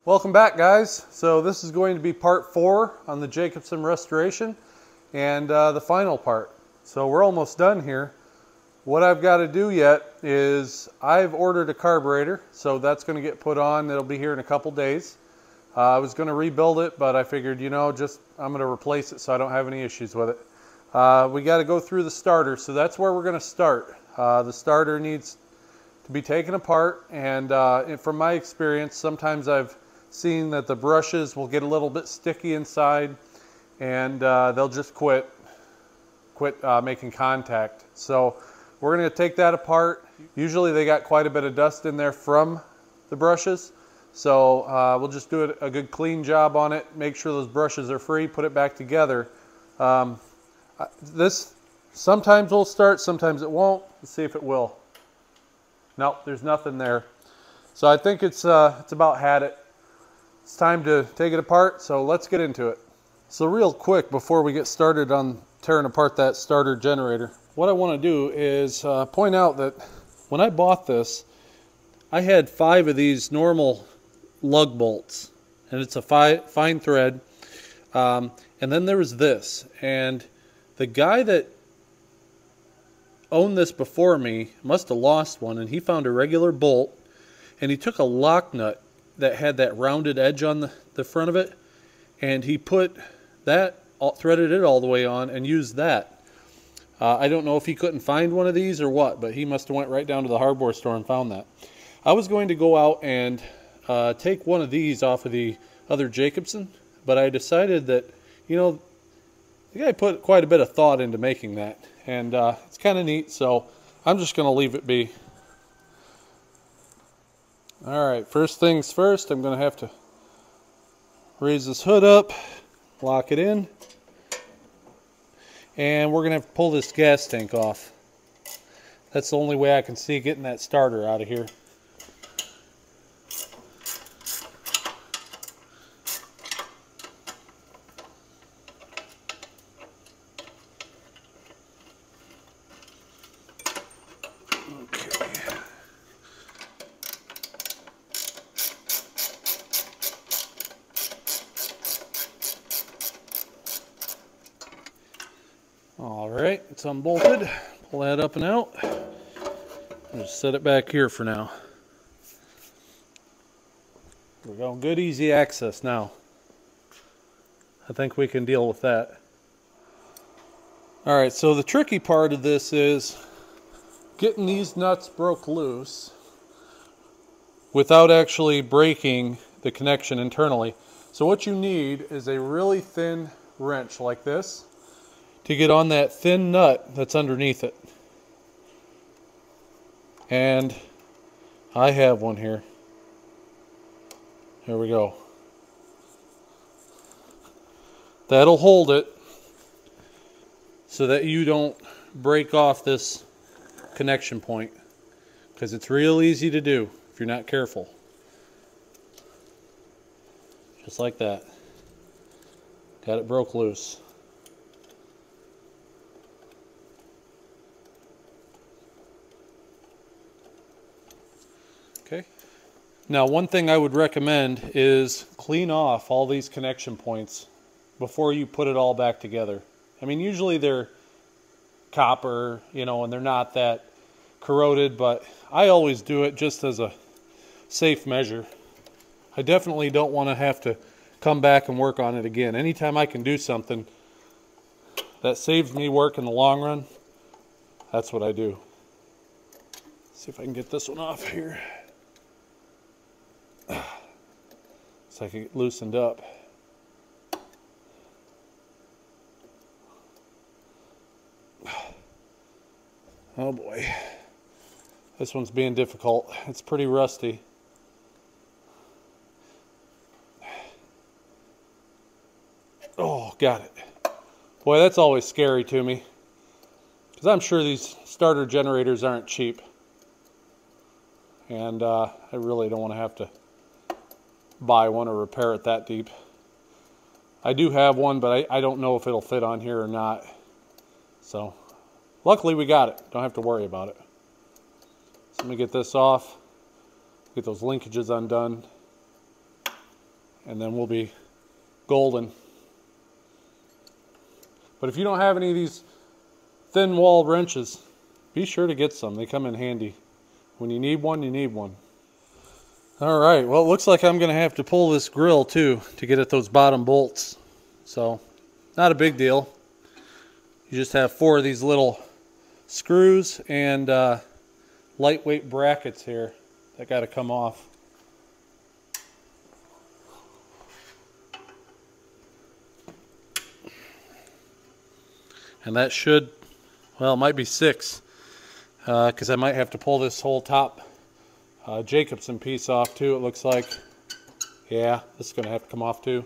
Welcome back, guys. So this is going to be part 4 on the Jacobsen restoration and the final part. So we're almost done here. What I've got to do yet is I've ordered a carburetor, so that's going to get put on. It'll be here in a couple days. I was going to rebuild it, but I figured, I'm going to replace it so I don't have any issues with it. We got to go through the starter, so that's where we're going to start. The starter needs to be taken apart, and from my experience, sometimes I've seen that the brushes will get a little bit sticky inside, and they'll just quit making contact. So we're going to take that apart. Usually they got quite a bit of dust in there from the brushes, so we'll just do a good clean job on it, make sure those brushes are free, put it back together. This sometimes will start, sometimes it won't. Let's see if it will. Nope, there's nothing there. So I think it's about had it. It's time to take it apart, so let's get into it. So real quick, before we get started on tearing apart that starter generator, what I want to do is point out that when I bought this, I had 5 of these normal lug bolts, and it's a fine thread. And then there was this, and the guy that owned this before me must have lost one, and he found a regular bolt, and he took a lock nut that had that rounded edge on the front of it, and he put that, threaded it all the way on and used that. I don't know if he couldn't find one of these or what, but he must have went right down to the hardware store and found that. I was going to go out and take one of these off of the other Jacobsen, but I decided that, the guy put quite a bit of thought into making that, and it's kind of neat, so I'm just going to leave it be. Alright, first things first, I'm going to have to raise this hood up, lock it in, and we're going to have to pull this gas tank off. That's the only way I can see getting that starter out of here. Alright, it's unbolted. Pull that up and out. I'll just set it back here for now. We're going good, easy access now. I think we can deal with that. Alright, so the tricky part of this is getting these nuts broke loose without actually breaking the connection internally. So what you need is a really thin wrench like this to get on that thin nut that's underneath it. And I have one here. Here we go. That'll hold it so that you don't break off this connection point, because it's real easy to do if you're not careful. Just like that. Got it broke loose. Okay. Now, one thing I would recommend is clean off all these connection points before you put it all back together. I mean, usually they're copper, and they're not that corroded, but I always do it just as a safe measure. I definitely don't want to have to come back and work on it again. Anytime I can do something that saves me work in the long run, that's what I do. Let's see if I can get this one off here. So I can get loosened up. Oh boy, this one's being difficult. It's pretty rusty. Oh, got it. Boy, that's always scary to me, because I'm sure these starter generators aren't cheap, and I really don't want to have to buy one or repair it that deep. I do have one, but I don't know if it'll fit on here or not. So luckily we got it. Don't have to worry about it. So let me get this off, get those linkages undone. and then we'll be golden. But if you don't have any of these thin wall wrenches, be sure to get some. They come in handy. When you need one, you need one. All right, well, it looks like I'm going to have to pull this grill too to get at those bottom bolts. So, not a big deal. You just have 4 of these little screws and lightweight brackets here that got to come off. And that should, well, it might be 6, because I might have to pull this whole top Jacobsen piece off too, it looks like. Yeah, this is going to have to come off too.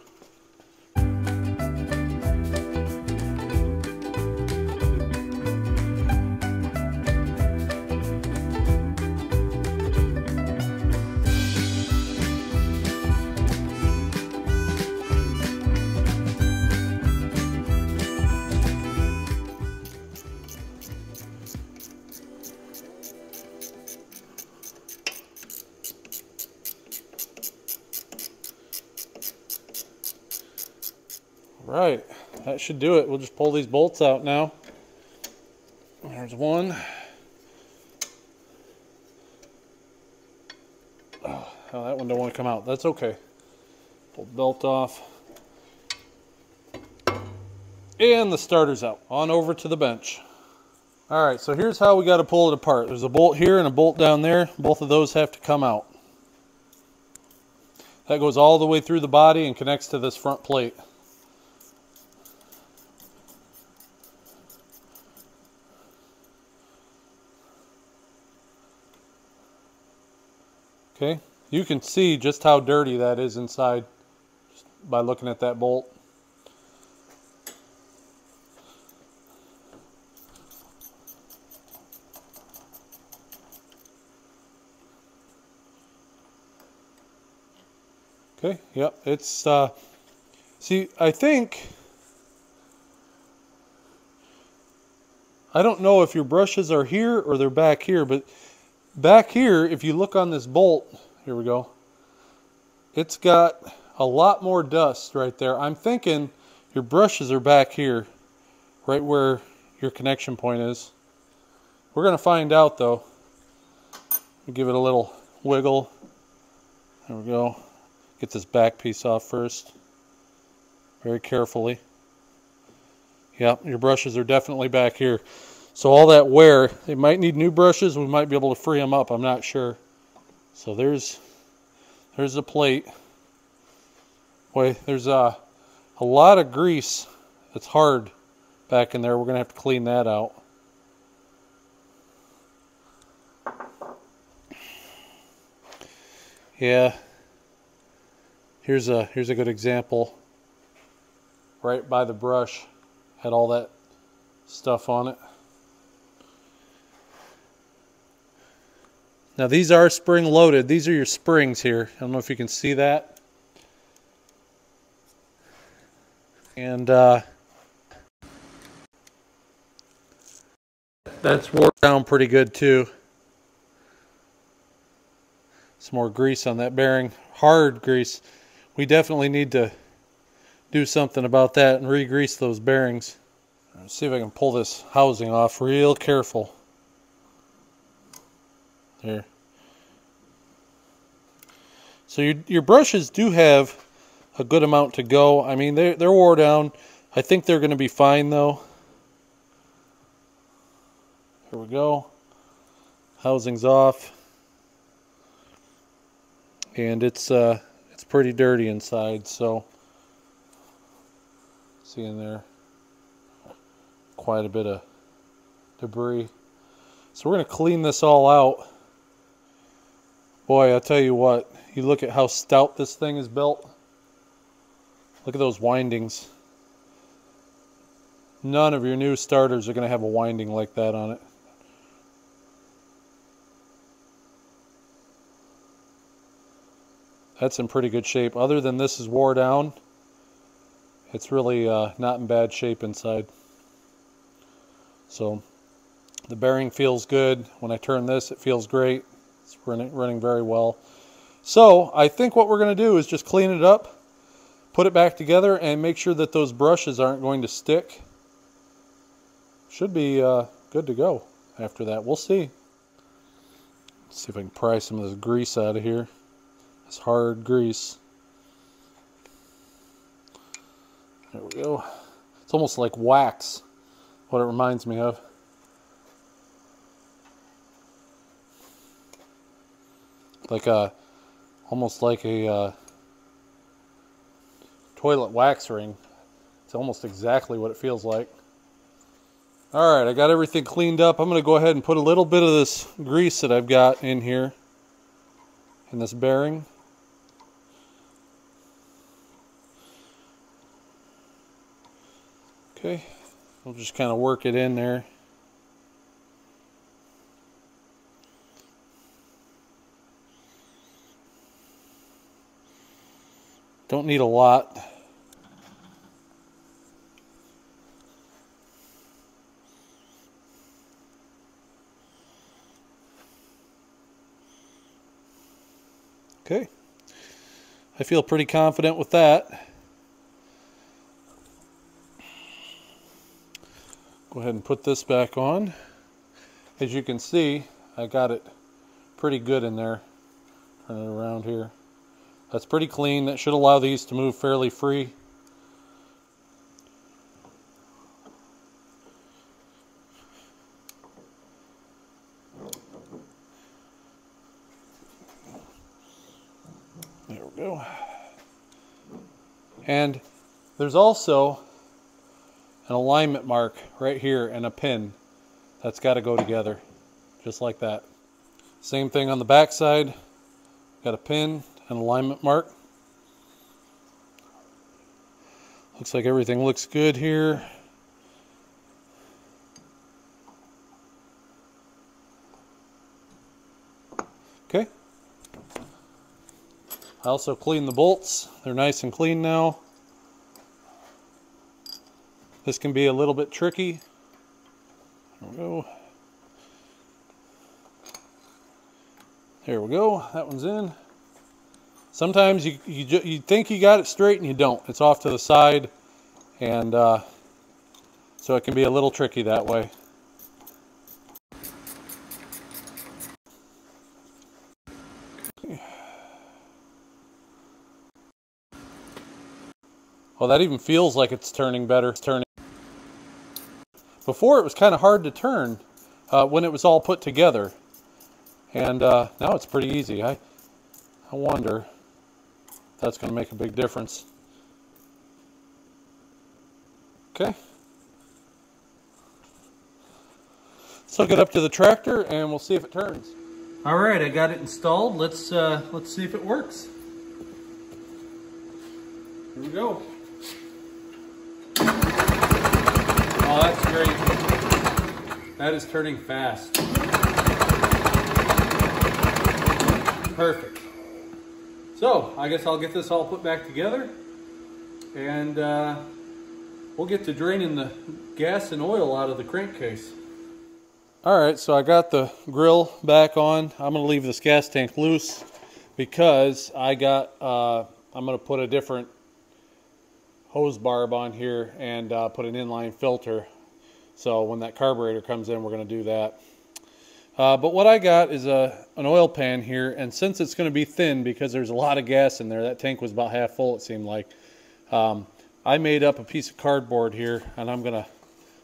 Right, that should do it. We'll just pull these bolts out now. There's one. Oh, that one don't want to come out. That's okay. Pull the belt off. And the starter's out. On over to the bench. Alright, so here's how we got to pull it apart. There's a bolt here and a bolt down there. Both of those have to come out. That goes all the way through the body and connects to this front plate. Okay, you can see just how dirty that is inside just by looking at that bolt. Okay, yep, it's, see, I think, I don't know if your brushes are here or they're back here, but back here, if you look on this bolt, here we go, it's got a lot more dust right there. I'm thinking your brushes are back here, right where your connection point is. We're going to find out though. We'll give it a little wiggle. There we go. Get this back piece off first. Very carefully. Yep, your brushes are definitely back here. So all that wear, they might need new brushes. We might be able to free them up. I'm not sure. So there's the plate. Boy, there's a lot of grease that's hard back in there. We're going to have to clean that out. Yeah. Here's a good example. Right by the brush, had all that stuff on it. Now these are spring loaded. These are your springs here. I don't know if you can see that. And that's wore down pretty good too. Some more grease on that bearing. Hard grease. We definitely need to do something about that and re-grease those bearings. Let's see if I can pull this housing off real careful. There. So your brushes do have a good amount to go. I mean, they're wore down. I think they're going to be fine though. Here we go. Housing's off. And it's pretty dirty inside, so see in there quite a bit of debris. So we're going to clean this all out. Boy, I'll tell you what, you look at how stout this thing is built. Look at those windings. None of your new starters are going to have a winding like that on it. That's in pretty good shape. Other than this is wore down, it's really not in bad shape inside. So the bearing feels good. When I turn this, it feels great. It's running very well. So I think what we're going to do is just clean it up put it back together and make sure that those brushes aren't going to stick. Should be good to go after that. We'll see. Let's see if I can pry some of this grease out of here. This hard grease. There we go. It's almost like wax, what it reminds me of. Like almost like a toilet wax ring. It's almost exactly what it feels like. All right, I got everything cleaned up. I'm going to go ahead and put a little bit of this grease that I've got in here, in this bearing. Okay, we'll just kind of work it in there. Don't need a lot. Okay, I feel pretty confident with that. Go ahead and put this back on. As you can see, I got it pretty good in there. Turn it around here. That's pretty clean. That should allow these to move fairly free. There we go. And there's also an alignment mark right here and a pin. That's got to go together, just like that. Same thing on the back side. Got a pin, an alignment mark. Looks like everything looks good here. Okay. I also cleaned the bolts. They're nice and clean now. This can be a little bit tricky. There we go. There we go. That one's in. Sometimes you think you got it straight and you don't. It's off to the side, and so it can be a little tricky that way. Oh, that even feels like it's turning better. It's turning. Before it was kind of hard to turn when it was all put together, and now it's pretty easy. I wonder if that's going to make a big difference. Okay. So I'll get up to the tractor and we'll see if it turns. All right, I got it installed. Let's see if it works. Here we go. Oh, that's great. That is turning fast. Perfect. So, I guess I'll get this all put back together, and we'll get to draining the gas and oil out of the crankcase. Alright, so I got the grill back on. I'm going to leave this gas tank loose because I'm going to put a different hose barb on here and put an inline filter. So when that carburetor comes in, we're going to do that. But what I got is an oil pan here, and since it's going to be thin because there's a lot of gas in there, that tank was about half full it seemed like, I made up a piece of cardboard here, and I'm going to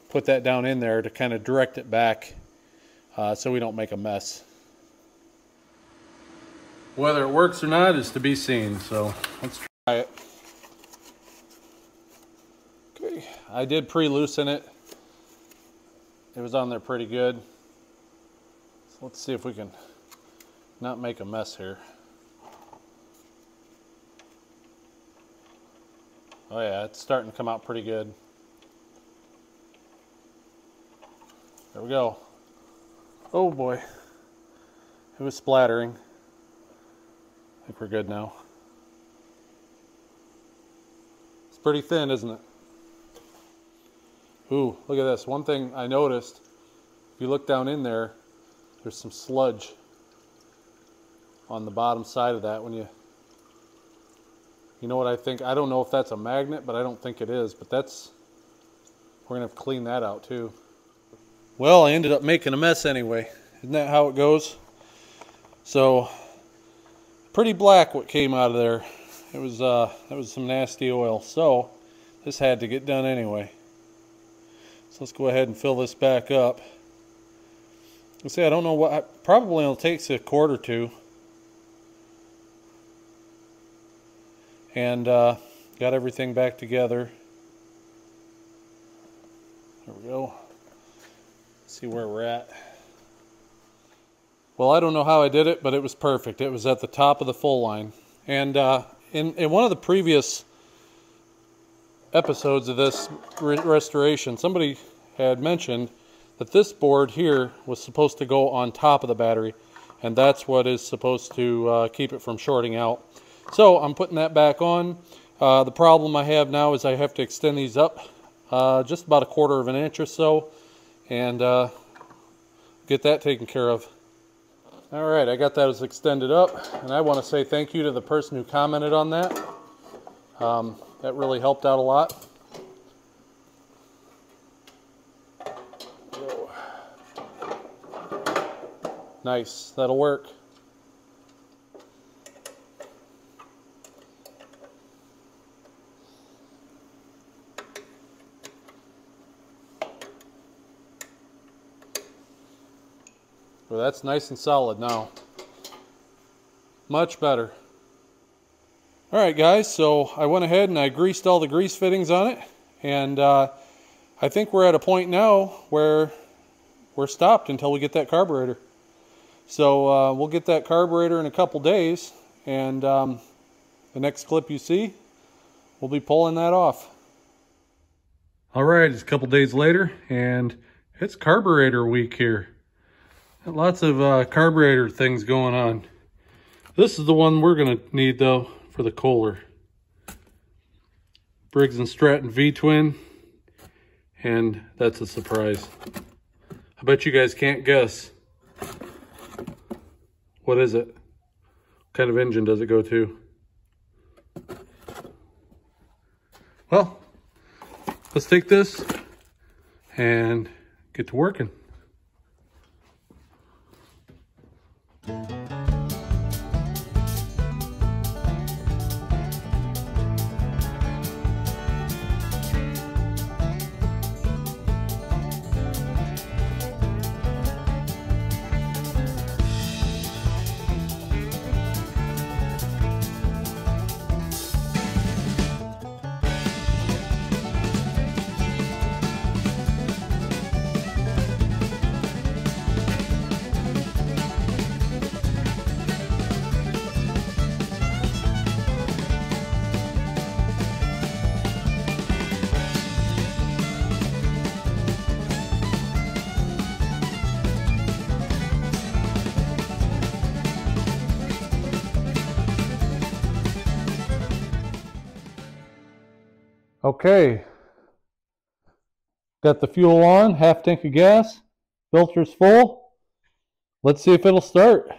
put that down in there to kind of direct it back so we don't make a mess. Whether it works or not is to be seen, so let's try it. Okay, I did pre-loosen it. It was on there pretty good. So let's see if we can not make a mess here. Oh yeah, it's starting to come out pretty good. There we go. Oh boy. It was splattering. I think we're good now. It's pretty thin, isn't it? Ooh, look at this. One thing I noticed, if you look down in there, there's some sludge on the bottom side of that when you You know what I think? I don't know if that's a magnet, but I don't think it is. But that's, we're gonna have to clean that out too. Well, I ended up making a mess anyway. Isn't that how it goes? So, pretty black what came out of there. It was that was some nasty oil. So, this had to get done anyway. So let's go ahead and fill this back up. Let's see, I don't know what, probably only takes a quart or two. And got everything back together. There we go. Let's see where we're at. Well, I don't know how I did it, but it was perfect. It was at the top of the full line. And in one of the previous episodes of this restoration, somebody had mentioned that this board here was supposed to go on top of the battery, and that's what is supposed to keep it from shorting out. So I'm putting that back on. The problem I have now is I have to extend these up just about 1/4 of an inch or so, and get that taken care of. All right, I got that as extended up, and I want to say thank you to the person who commented on that. That really helped out a lot. Nice, that'll work. Well, that's nice and solid now. Much better. All right, guys, so I went ahead and I greased all the grease fittings on it, and I think we're at a point now where we're stopped until we get that carburetor. So we'll get that carburetor in a couple days, and the next clip you see, we'll be pulling that off. All right, it's a couple days later, and it's carburetor week here. Lots of carburetor things going on. This is the one we're going to need, though, for the Kohler. Briggs & Stratton V-twin, and that's a surprise. I bet you guys can't guess. What is it? What kind of engine does it go to? Well, let's take this and get to working. Okay, got the fuel on, half tank of gas, filter's full. Let's see if it'll start.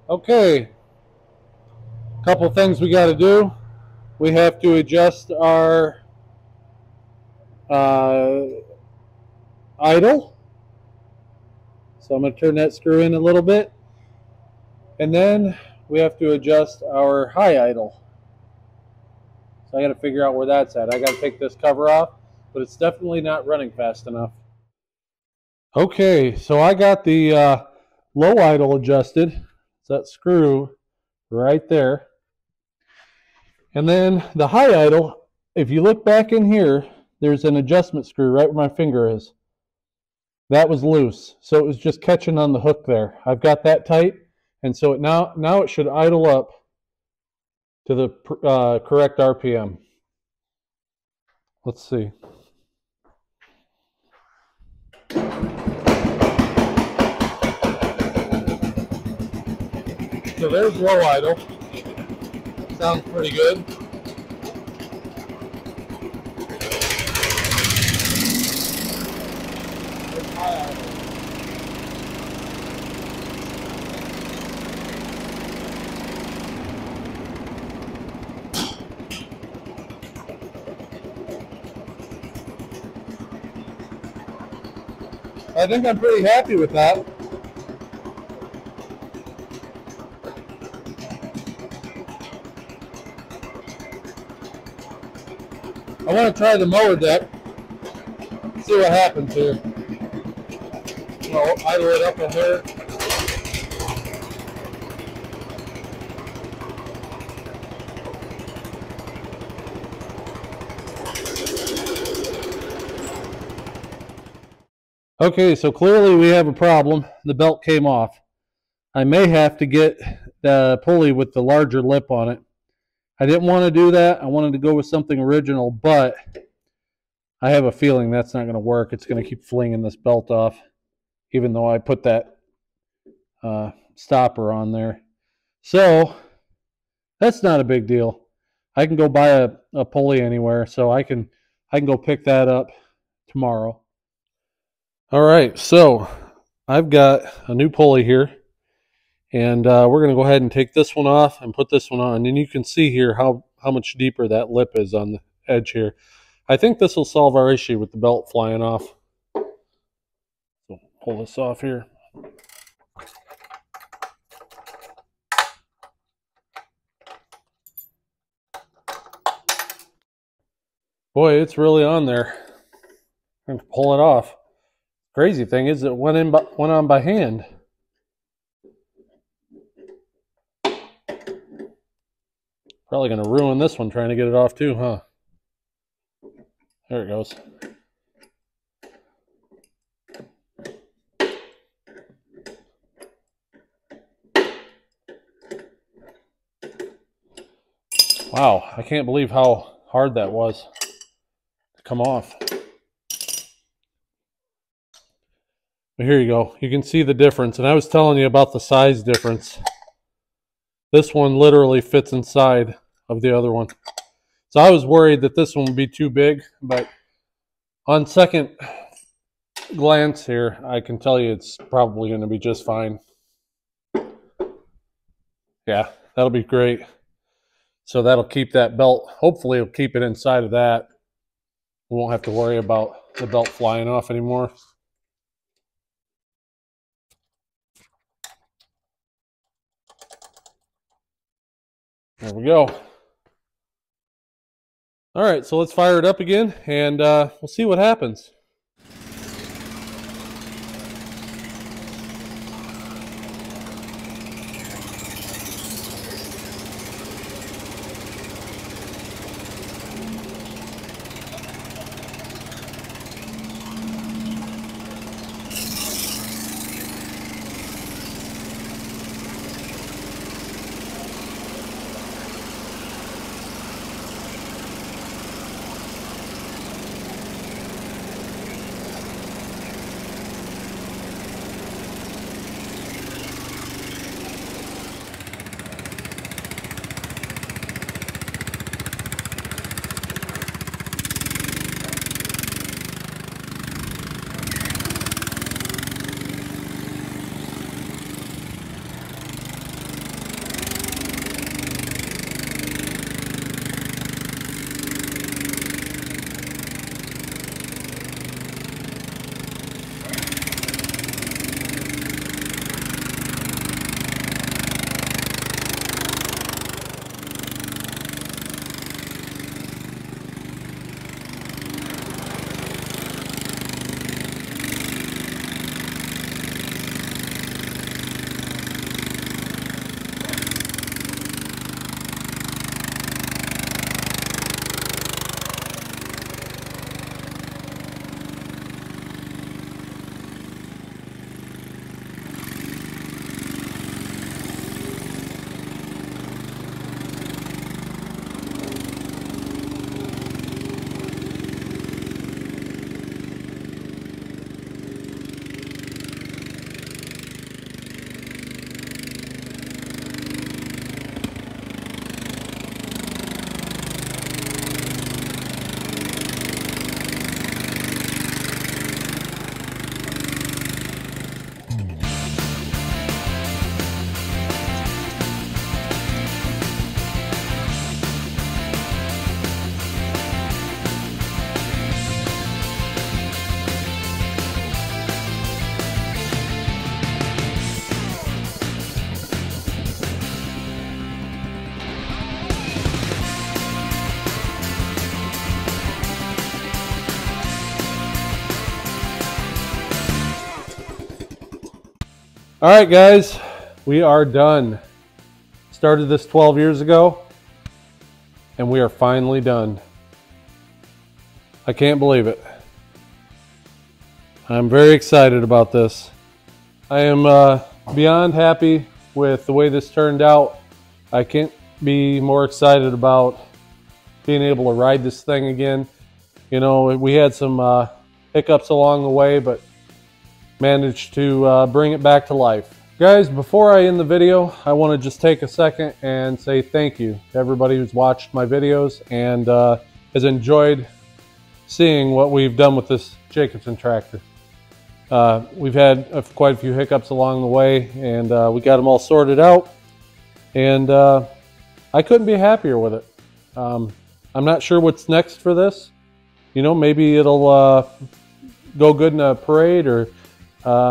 Okay, couple things we got to do. We have to adjust our idle. So I'm going to turn that screw in a little bit. And then we have to adjust our high idle. So I got to figure out where that's at. I got to take this cover off, but it's definitely not running fast enough. Okay, so I got the low idle adjusted. That screw right there. And then the high idle, if you look back in here, there's an adjustment screw right where my finger is. That was loose, so it was just catching on the hook there. I've got that tight, and so now it should idle up to the correct RPM. Let's see. So there's low idle. Sounds pretty good. There's high idle. I think I'm pretty happy with that. I want to try the mower deck, see what happens here. I'll idle it up in here. Okay, so clearly we have a problem. The belt came off. I may have to get the pulley with the larger lip on it. I didn't want to do that. I wanted to go with something original, but I have a feeling that's not going to work. It's going to keep flinging this belt off, even though I put that stopper on there. So that's not a big deal. I can go buy a pulley anywhere, so I can go pick that up tomorrow. All right, so I've got a new pulley here, and we're going to go ahead and take this one off and put this one on. And you can see here how much deeper that lip is on the edge here. I think this will solve our issue with the belt flying off. So pull this off here. Boy, it's really on there. I'm going to pull it off. Crazy thing is it went on by hand. Probably going to ruin this one trying to get it off too, huh? There it goes. Wow, I can't believe how hard that was to come off. But here you go. You can see the difference. And I was telling you about the size difference. This one literally fits inside of the other one. So I was worried that this one would be too big, but on second glance here, I can tell you it's probably going to be just fine. Yeah, that'll be great. So that'll keep that belt, hopefully it'll keep it inside of that. We won't have to worry about the belt flying off anymore. There we go. All right, so let's fire it up again, and we'll see what happens. All right, guys, we are done. Started this 12 years ago, and we are finally done. I can't believe it. I'm very excited about this. I am beyond happy with the way this turned out. I can't be more excited about being able to ride this thing again. You know, we had some hiccups along the way, but managed to bring it back to life. Guys, before I end the video, I want to just take a second and say thank you to everybody who's watched my videos and has enjoyed seeing what we've done with this Jacobsen tractor. We've had quite a few hiccups along the way, and we got them all sorted out, and I couldn't be happier with it. I'm not sure what's next for this. You know, maybe it'll go good in a parade, or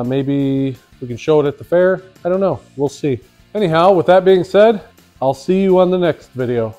maybe we can show it at the fair. I don't know. We'll see. Anyhow, with that being said, I'll see you on the next video.